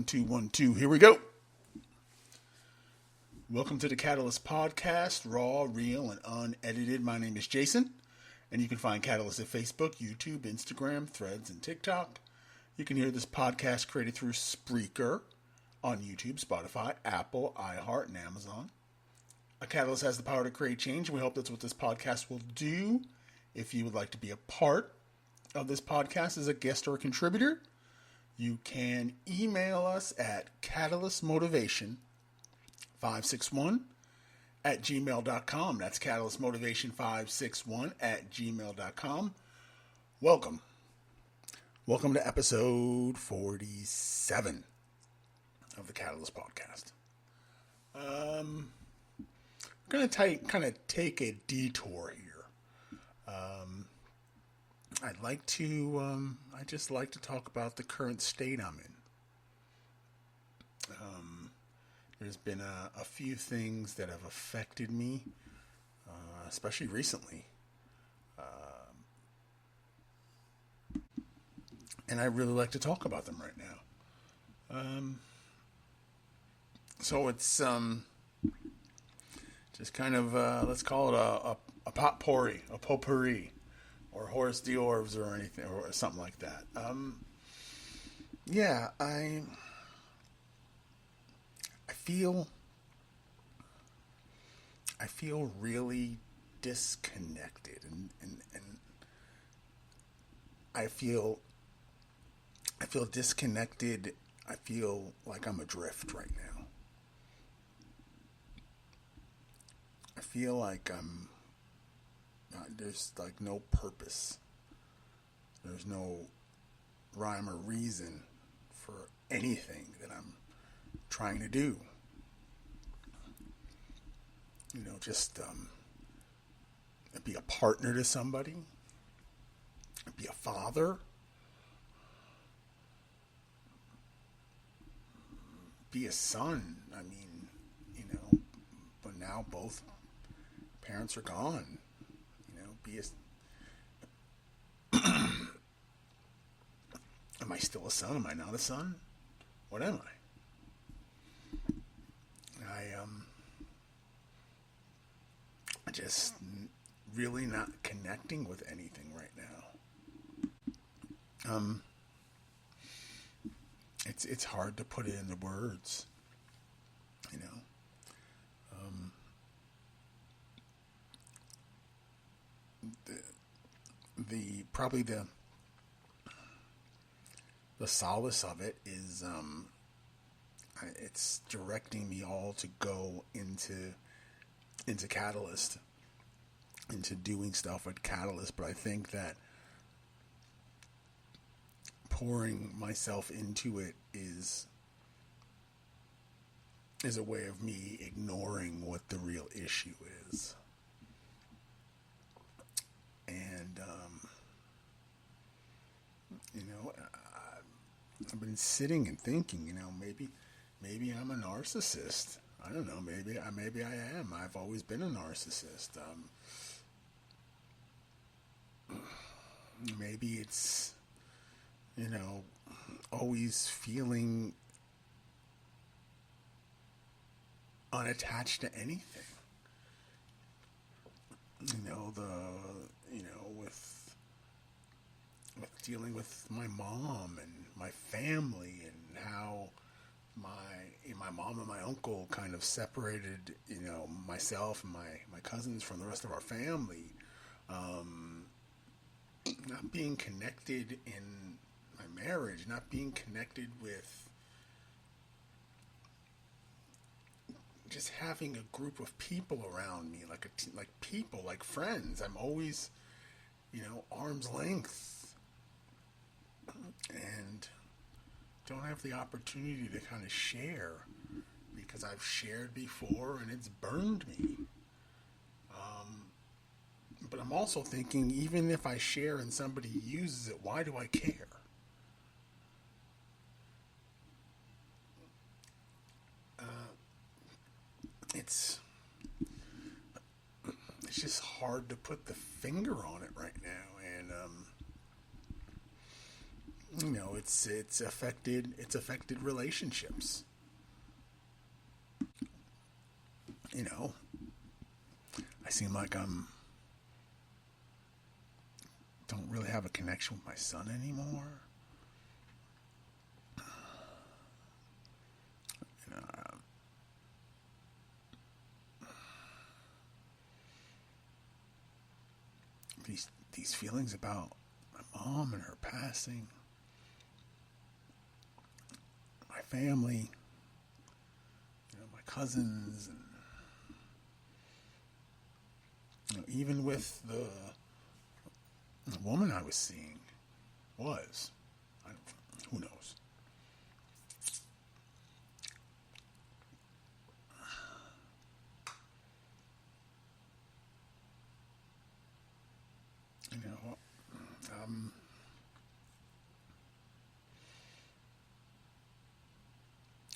2, 1, 2. Here we go. Welcome to the Catalyst Podcast, raw, real, and unedited. My name is Jason, and you can find Catalyst at Facebook, YouTube, Instagram, Threads, and TikTok. You can hear this podcast created through Spreaker on YouTube, Spotify, Apple, iHeart, and Amazon. A Catalyst has the power to create change, and we hope that's what this podcast will do. If you would like to be a part of this podcast as a guest or a contributor, you can email us at catalystmotivation561@gmail.com. That's catalystmotivation561@gmail.com. Welcome. Welcome to episode 47 of the Catalyst Podcast. I'm going to kind of take a detour here. I just like to talk about the current state I'm in. There's been a few things that have affected me, especially recently. And I really like to talk about them right now. So it's just kind of, let's call it a potpourri, a potpourri, or Horace d'Orves or anything, or something like that. I feel really disconnected, and I feel disconnected. I feel like I'm adrift right now. I feel like there's like no purpose. There's no rhyme or reason for anything that I'm trying to do. Just be a partner to somebody, be a father, be a son. I mean, but now both parents are gone. Am I still a son? Am I not a son? What am I? Just really not connecting with anything right now. It's hard to put it into words, the solace of it is it's directing me all to go into Catalyst, into doing stuff with Catalyst. But I think that pouring myself into it is a way of me ignoring what the real issue is. And I've been sitting and thinking, maybe I'm a narcissist. I don't know. Maybe I am. I've always been a narcissist. Maybe it's, always feeling unattached to anything. With dealing with my mom and my family, and how my mom and my uncle kind of separated, myself and my cousins from the rest of our family. Not being connected in my marriage, not being connected with just having a group of people around me, like people, like friends. I'm always, arm's length, and don't have the opportunity to kind of share, because I've shared before and it's burned me. But I'm also thinking, even if I share and somebody uses it, why do I care? It's just hard to put the finger on it right now, and it's affected relationships. I seem like don't really have a connection with my son anymore. You know, these feelings about my mom and her passing, my family, my cousins, and even with the woman I was seeing who knows?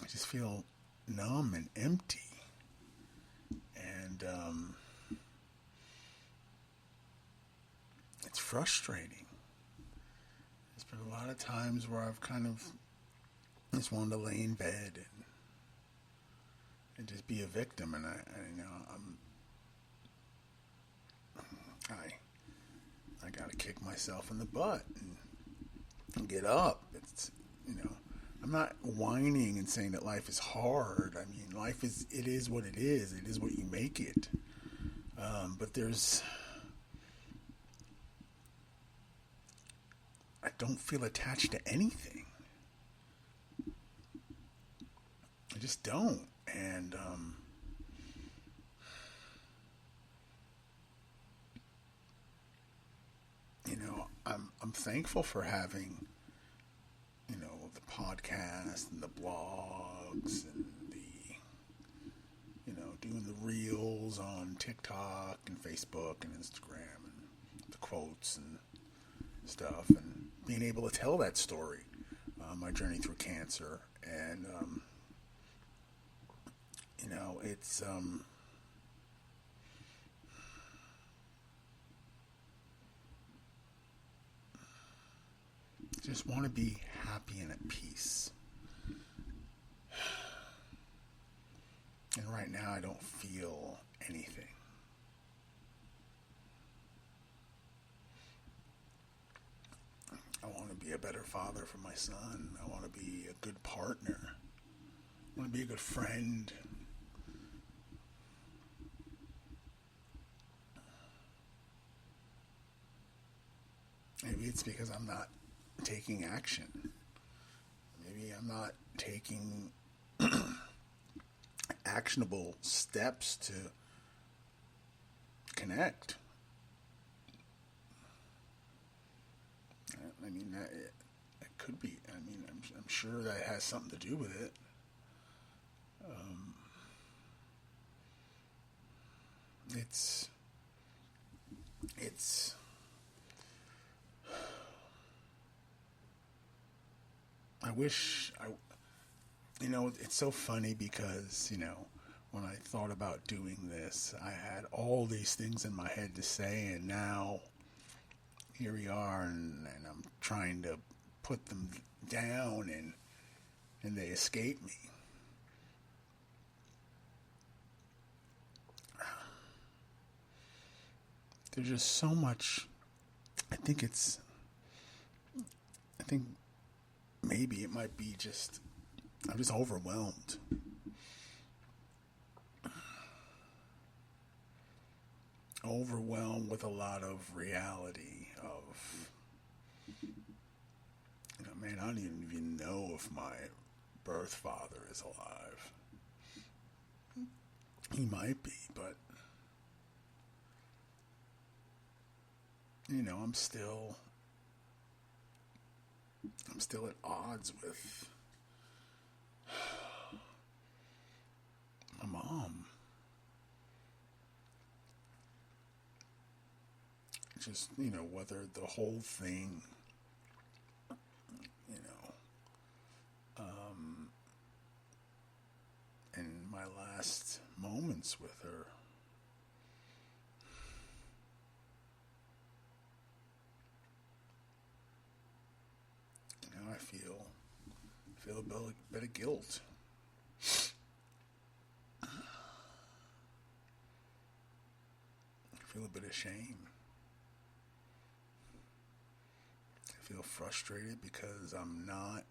I just feel numb and empty, and it's frustrating. There's been a lot of times where I've kind of just wanted to lay in bed and just be a victim, and I gotta kick myself in the butt and get up. It's I'm not whining and saying that life is hard. I mean, it is what it is. It is what you make it. But I don't feel attached to anything. I just don't. And, I'm thankful for having, the podcast and the blogs and doing the reels on TikTok and Facebook and Instagram and the quotes and stuff, and being able to tell that story, my journey through cancer, and it's just want to be happy and at peace. And right now I don't feel anything. I want to be a better father for my son. I want to be a good partner. I want to be a good friend. Maybe it's because I'm not taking action. Maybe I'm not taking actionable steps to connect. I mean, it could be. I mean, I'm sure that has something to do with it. It's I wish it's so funny because, when I thought about doing this, I had all these things in my head to say, and now here we are, and I'm trying to put them down, and they escape me. There's just so much. I think maybe it might be just, I'm just overwhelmed. Overwhelmed with a lot of reality of, man, I don't even know if my birth father is alive. He might be, but, I'm still at odds with my mom. Just, whether the whole thing, and my last moments with her, feel a bit of guilt. I feel a bit of shame. I feel frustrated because I'm not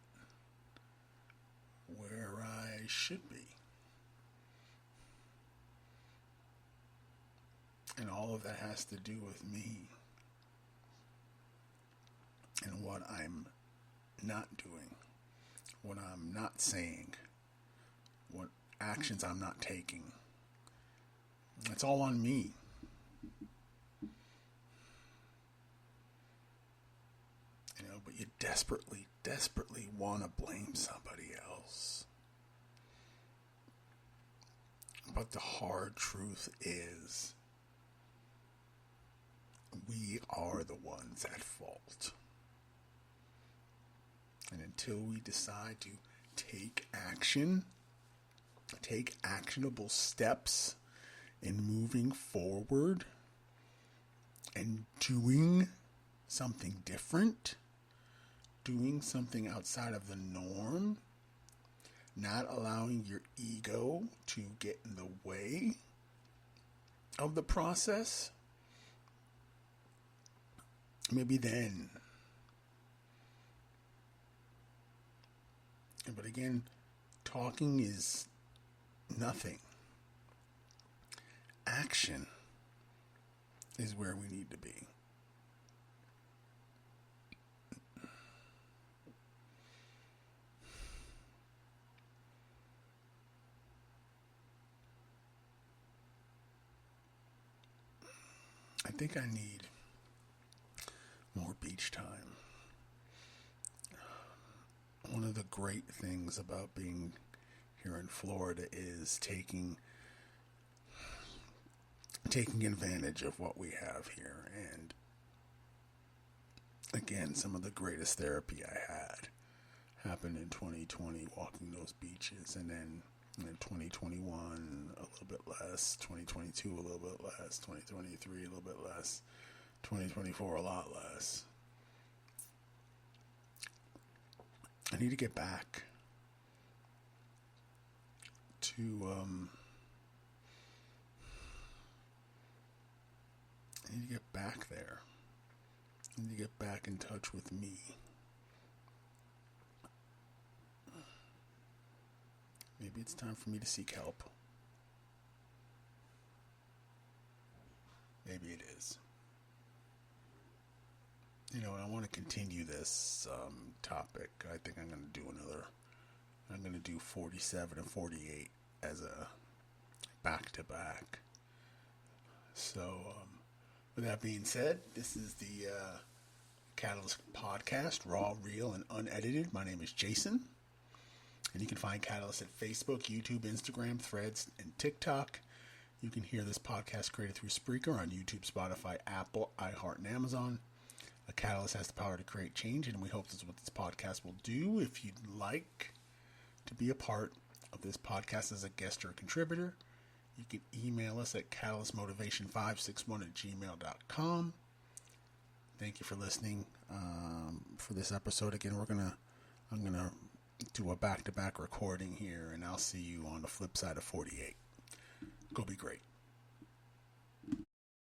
where I should be. And all of that has to do with me and what I'm not doing, what I'm not saying, what actions I'm not taking. It's all on me. But you desperately, desperately want to blame somebody else. But the hard truth is, we are the ones at fault. And until we decide to take action, take actionable steps in moving forward and doing something different, doing something outside of the norm, not allowing your ego to get in the way of the process, maybe then. But again, talking is nothing. Action is where we need to be. I think I need more beach time. One of the great things about being here in Florida is taking advantage of what we have here. And again, some of the greatest therapy I had happened in 2020, walking those beaches, and then in 2021 a little bit less, 2022 a little bit less, 2023 a little bit less, 2024 a lot less. I need to get back to I need to get back there. I need to get back in touch with me. Maybe it's time for me to seek help. Maybe it is. I want to continue this topic. I think I'm going to do 47 and 48 as a back-to-back. So, with that being said, this is the Catalyst Podcast, raw, real, and unedited. My name is Jason. And you can find Catalyst at Facebook, YouTube, Instagram, Threads, and TikTok. You can hear this podcast created through Spreaker on YouTube, Spotify, Apple, iHeart, and Amazon. A Catalyst has the power to create change, and we hope this is what this podcast will do. If you'd like to be a part of this podcast as a guest or a contributor, you can email us at catalystmotivation561@gmail.com. Thank you for listening for this episode. Again, I'm gonna do a back-to-back recording here, and I'll see you on the flip side of 48. Go be great.